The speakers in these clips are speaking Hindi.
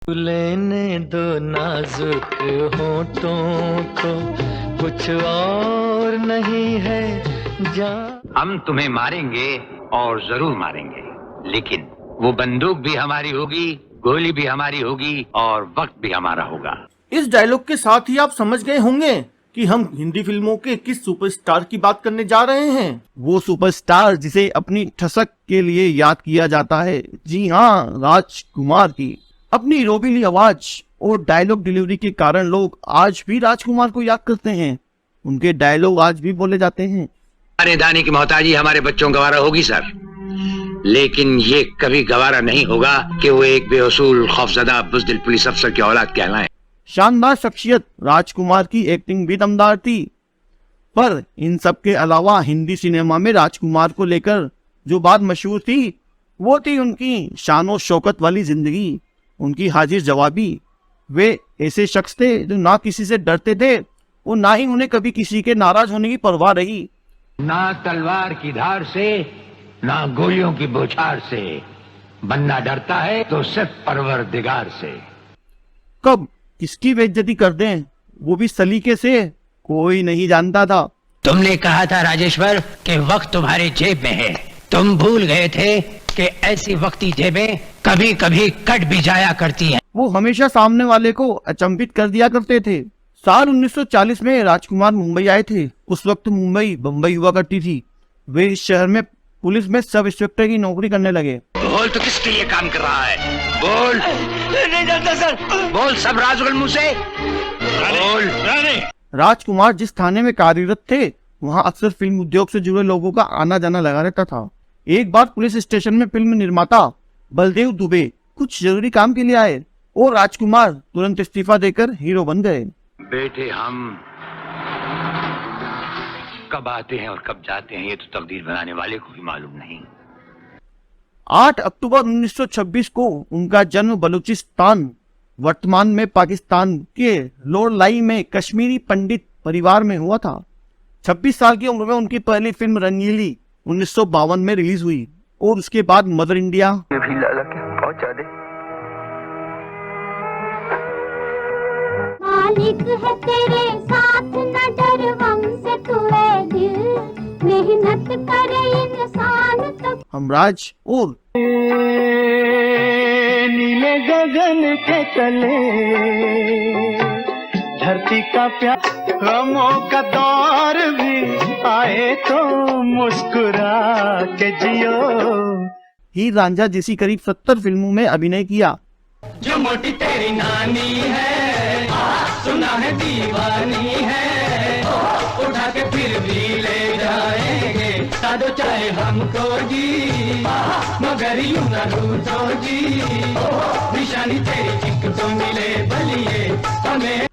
लेने दो नाजुक होठों को, कुछ और नहीं है जा। हम तुम्हें मारेंगे और जरूर मारेंगे, लेकिन वो बंदूक भी हमारी होगी, गोली भी हमारी होगी और वक्त भी हमारा होगा। इस डायलॉग के साथ ही आप समझ गए होंगे कि हम हिंदी फिल्मों के किस सुपरस्टार की बात करने जा रहे हैं। वो सुपरस्टार जिसे अपनी ठसक के लिए याद किया जाता है, जी हाँ, राजकुमार की। अपनी रोबीली आवाज और डायलॉग डिलीवरी के कारण लोग आज भी राजकुमार को याद करते हैं। उनके डायलॉग आज भी बोले जाते हैं। हमारे दाने की मोहताजी हमारे बच्चों गवारा होगी सर, लेकिन ये कभी गवारा नहीं होगा कि वो एक बेअसूल खौफजदा बुज़दिल पुलिस अफसर की औलाद कहलाएं। शानदार शख्सियत राजकुमार की एक्टिंग भी दमदार थी, पर इन सब के अलावा हिंदी सिनेमा में राजकुमार को लेकर जो बात मशहूर थी वो थी उनकी शान शौकत वाली जिंदगी, उनकी हाजिर जवाबी। वे ऐसे शख्स थे जो ना किसी से डरते थे और ना ही उन्हें कभी किसी के नाराज होने की परवाह रही। ना तलवार की धार से, ना गोलियों की बौछार से, बनना डरता है तो सिर्फ परवरदिगार से। कब किसकी बेइज्जती कर दें वो भी सलीके से, कोई नहीं जानता था। तुमने कहा था राजेश्वर कि वक्त तुम्हारे जेब में है। तुम भूल गए थे कि ऐसी वक्ती जेबें कभी कभी कट भी जाया करती हैं। वो हमेशा सामने वाले को अचंभित कर दिया करते थे। साल 1940 में राजकुमार मुंबई आए थे। उस वक्त मुंबई बम्बई हुआ करती थी। वे इस शहर में पुलिस में सब इंस्पेक्टर की नौकरी करने लगे। बोल तो किसके लिए काम कर रहा है? बोल। नहीं जानता सर। बोल, सब राजगुल मुंह से बोल। राजकुमार जिस थाने में कार्यरत थे वहाँ अक्सर फिल्म उद्योग से जुड़े लोगों का आना जाना लगा रहता था। एक बार पुलिस स्टेशन में फिल्म निर्माता बलदेव दुबे कुछ जरूरी काम के लिए आए और राजकुमार तुरंत इस्तीफा देकर हीरो बन गए। बेटे, हम कब आते हैं और कब जाते हैं ये तो तकदीर बनाने वाले को भी मालूम नहीं। 8 अक्टूबर 1926 को उनका जन्म बलूचिस्तान, वर्तमान में पाकिस्तान के लोरलाई में कश्मीरी पंडित परिवार में हुआ था। 26 साल की उम्र में उनकी पहली फिल्म रंगीली 1952 में रिलीज हुई और उसके बाद मदर इंडिया, मालिक है तेरे साथ न डर हमसे तू है दिल, मेहनत करे इंसान तो हमराज और नीले गगन के तले धरती का प्यार, गमों का दौर भी आए तो मुस्कुरा के जियो। हीर रांझा जैसी करीब 70 फिल्मों में अभिनय किया। जो मोटी तेरी नानी है, सुना है दीवानी है, उठा के फिर भी ले जाएंगे, सादो चाहे हमको जी, मगर यूं ना रूठो जी, निशानी तेरी चिक तो मिले बलिए हमें।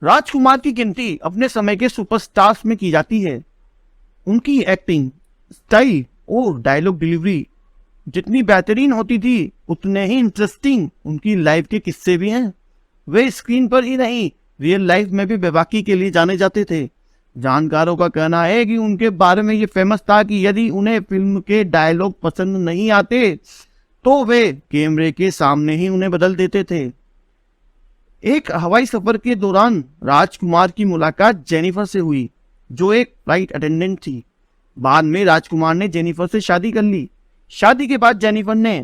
राजकुमार की गिनती अपने समय के सुपरस्टार्स में की जाती है। उनकी एक्टिंग, स्टाइल और डायलॉग डिलीवरी जितनी बेहतरीन होती थी उतने ही इंटरेस्टिंग उनकी लाइफ के किस्से भी हैं। वे स्क्रीन पर ही नहीं, रियल लाइफ में भी बेबाकी के लिए जाने जाते थे। जानकारों का कहना है कि उनके बारे में ये फेमस था कि यदि उन्हें फिल्म के डायलॉग पसंद नहीं आते तो वे कैमरे के सामने ही उन्हें बदल देते थे। एक हवाई सफर के दौरान राजकुमार की मुलाकात जेनिफर से हुई, जो एक फ्लाइट अटेंडेंट थी। बाद में राजकुमार ने जेनिफर से शादी कर ली। शादी के बाद जेनिफर ने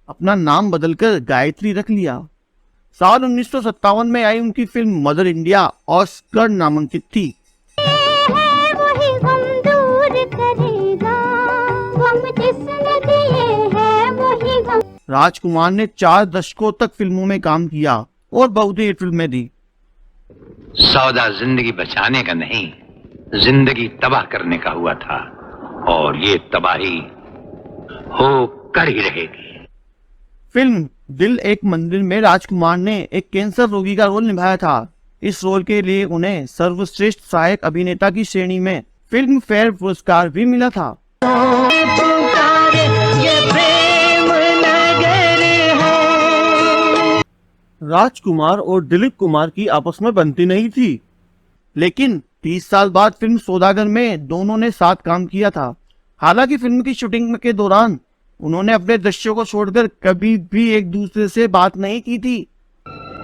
अपना नाम बदलकर गायत्री रख लिया। साल 1957 में आई उनकी फिल्म मदर इंडिया ऑस्कर नामांकित थी। वही गम दूर करेगा, गम जिसने दिए है वही गम। राजकुमार ने 4 दशकों तक फिल्मों में काम किया और बहुत ही फिल्में दी। सौदा जिंदगी बचाने का नहीं, जिंदगी तबाह करने का हुआ था और ये तबाही हो कर ही रहेगी। फिल्म दिल एक मंदिर में राजकुमार ने एक कैंसर रोगी का रोल निभाया था। इस रोल के लिए उन्हें सर्वश्रेष्ठ सहायक अभिनेता की श्रेणी में फिल्म फेयर पुरस्कार भी मिला था। राजकुमार और दिलीप कुमार की आपस में बनती नहीं थी, लेकिन 30 साल बाद फिल्म सौदागर में दोनों ने साथ काम किया था। हालांकि फिल्म की शूटिंग के दौरान उन्होंने अपने दृश्यों को छोड़कर कभी भी एक दूसरे से बात नहीं की थी।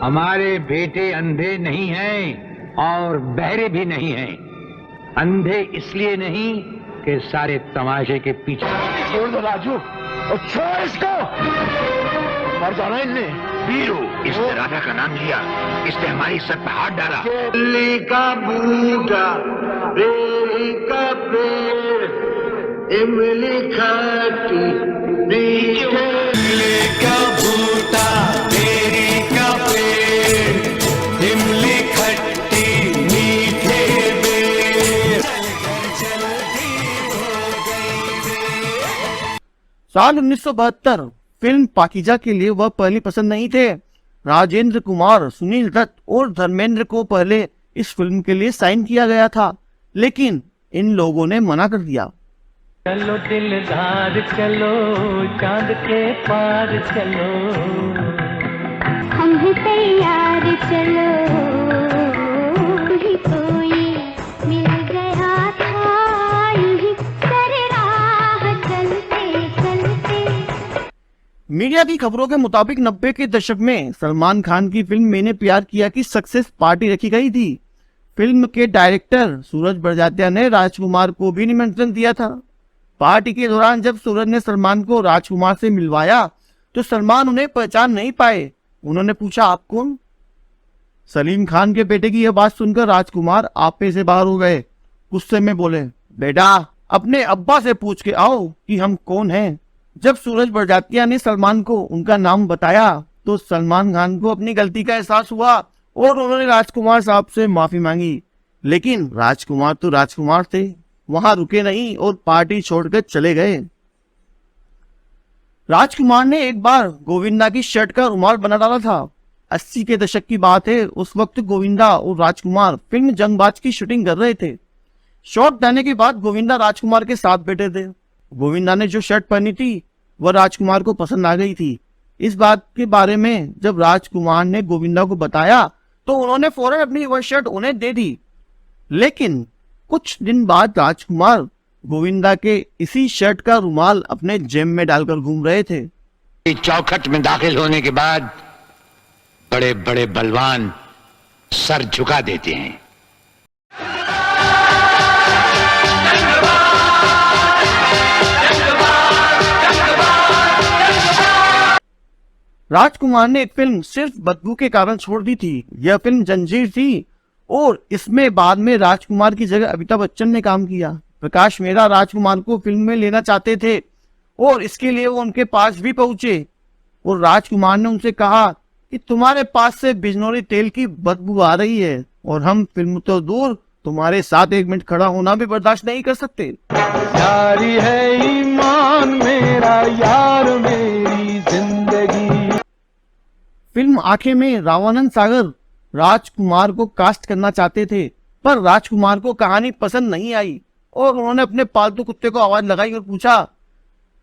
हमारे बेटे अंधे नहीं हैं और बहरे भी नहीं हैं। अंधे इसलिए नहीं कि सारे तमाशे के पीछे। छोड़ दो राजू और छोड़ इसको, मर जाना इनने। वीरू, इसने राधा का नाम लिया, इसने हमारी सर पर हाथ डाला। केले का बूटा, बेरी का पेड़, इमली खट्टी मीठे। केले का बूटा, बेरी का पेड़, इमली खट्टी मीठे बेर। साल 1972 फिल्म पाकीजा के लिए वह पहली पसंद नहीं थे। राजेंद्र कुमार, सुनील दत्त और धर्मेंद्र को पहले इस फिल्म के लिए साइन किया गया था, लेकिन इन लोगों ने मना कर दिया। चलो दिलदार चलो, चांद के पार चलो, हम हैं तैयार चलो, ही कोई मिल गया था यही सर राह चलते चलते। मीडिया की खबरों के मुताबिक 90 के दशक में सलमान खान की फिल्म मैंने प्यार किया की सक्सेस पार्टी रखी गई थी। फिल्म के डायरेक्टर सूरज बड़जात्या ने राजकुमार को भी निमंत्रण दिया था। पार्टी के दौरान जब सूरज ने सलमान को राजकुमार से मिलवाया तो सलमान उन्हें पहचान नहीं पाए। उन्होंने पूछा, आप कौन? सलीम खान के बेटे की यह बात सुनकर राजकुमार आपे से बाहर हो गए। गुस्से में बोले, बेटा अपने अब्बा से पूछ के आओ कि हम कौन हैं। जब सूरज बड़जात्या ने सलमान को उनका नाम बताया तो सलमान खान को अपनी गलती का एहसास हुआ और उन्होंने राजकुमार साहब से माफी मांगी। लेकिन राजकुमार तो राजकुमार थे, वहां रुके नहीं और पार्टी छोड़कर चले गए। राजकुमार ने एक बार गोविंदा की शर्ट का रुमाल बना डाला था। 80 के दशक की बात है। उस वक्त गोविंदा और राजकुमार फिल्म जंगबाज की शूटिंग कर रहे थे। शॉट जाने के बाद गोविंदा राजकुमार के साथ बैठे थे। गोविंदा ने जो शर्ट पहनी थी वह राजकुमार को पसंद आ गई थी। इस बात के बारे में जब राजकुमार ने गोविंदा को बताया तो उन्होंने फौरन अपनी वह शर्ट उन्हें दे दी। लेकिन कुछ दिन बाद राजकुमार गोविंदा के इसी शर्ट का रुमाल अपने जेब में डालकर घूम रहे थे। चौखट में दाखिल होने के बाद बड़े बड़े बलवान सर झुका देते हैं। राजकुमार ने एक फिल्म सिर्फ बदबू के कारण छोड़ दी थी। यह फिल्म जंजीर थी और इसमें बाद में राजकुमार की जगह अमिताभ बच्चन ने काम किया। प्रकाश मेहरा राजकुमार को फिल्म में लेना चाहते थे और इसके लिए वो उनके पास भी पहुंचे और राजकुमार ने उनसे कहा कि तुम्हारे पास से बिजनौरी तेल की बदबू आ रही है और हम फिल्म तो दूर तुम्हारे साथ 1 मिनट खड़ा होना भी बर्दाश्त नहीं कर सकते। यारी है ईमान मेरा, यार मेरी जिंदगी। फिल्म आंखें में रावानंद सागर राजकुमार को कास्ट करना चाहते थे, पर राजकुमार को कहानी पसंद नहीं आई और उन्होंने अपने पालतू कुत्ते को आवाज लगाई और पूछा,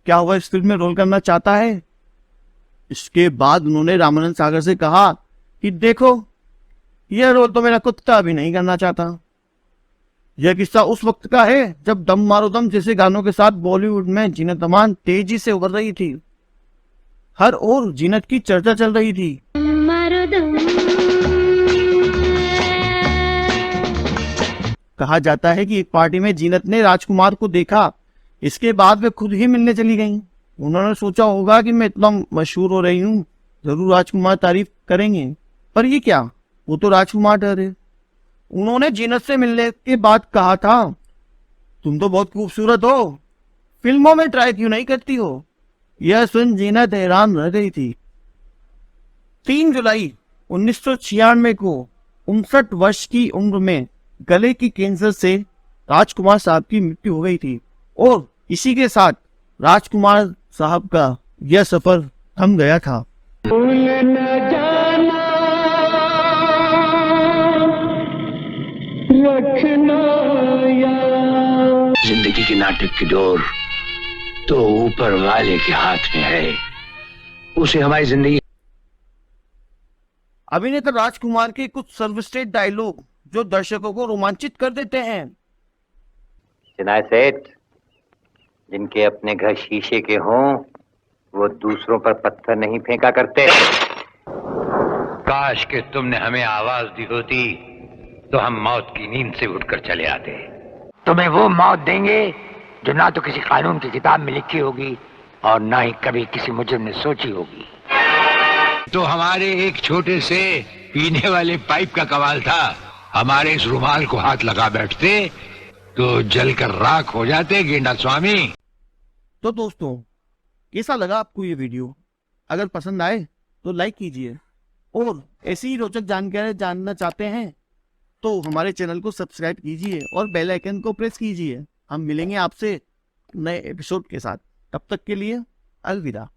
क्या वह इस फिल्म में रोल करना चाहता है? इसके बाद उन्होंने रामानंद सागर से कहा कि देखो, यह रोल तो मेरा कुत्ता भी नहीं करना चाहता। यह किस्सा उस वक्त का है जब दम मारो दम जैसे गानों के साथ बॉलीवुड में जीनत अमान तेजी से उभर रही थी। हर ओर जीनत की चर्चा चल रही थी। मारो दम। कहा जाता है कि एक पार्टी में जीनत ने राजकुमार को देखा। इसके बाद वे खुद ही मिलने चली गईं। उन्होंने सोचा होगा कि मैं इतना मशहूर हो रही हूँ, जरूर राजकुमार तारीफ करेंगे, पर ये क्या, वो तो राजकुमार ठहरे। उन्होंने जीनत से मिलने के बाद कहा था, तुम तो बहुत खूबसूरत हो, फिल्मों में ट्राई क्यों नहीं करती हो? यह सुन जीनत हैरान रह गई थी। 3 जुलाई 1996 को 59 वर्ष की उम्र में गले की कैंसर से राजकुमार साहब की मृत्यु हो गई थी और इसी के साथ राजकुमार साहब का यह सफर थम गया था। भूल न जाना रखना याद। जिंदगी के नाटक की डोर तो ऊपर वाले के हाथ में है, उसे हमारी जिंदगी। अभिनेता राजकुमार के कुछ सर्वश्रेष्ठ डायलॉग जो दर्शकों को रोमांचित कर देते हैं। चिनाय सेठ, जिनके अपने घर शीशे के हों वो दूसरों पर पत्थर नहीं फेंका करते। काश कि तुमने हमें आवाज दी होती तो हम मौत की नींद से उठकर चले आते। तुम्हें वो मौत देंगे जो ना तो किसी कानून की किताब में लिखी होगी और ना ही कभी किसी मुजरिम ने सोची होगी। तो हमारे एक छोटे से पीने वाले पाइप का कमाल था। हमारे इस रुमाल को हाथ लगा बैठते तो जलकर राख हो जाते गेंडा स्वामी। तो दोस्तों, कैसा लगा आपको ये वीडियो? अगर पसंद आए तो लाइक कीजिए, और ऐसी ही रोचक जानकारी जानना चाहते हैं तो हमारे चैनल को सब्सक्राइब कीजिए और बेल आइकन को प्रेस कीजिए। हम मिलेंगे आपसे नए एपिसोड के साथ। तब तक के लिए अलविदा।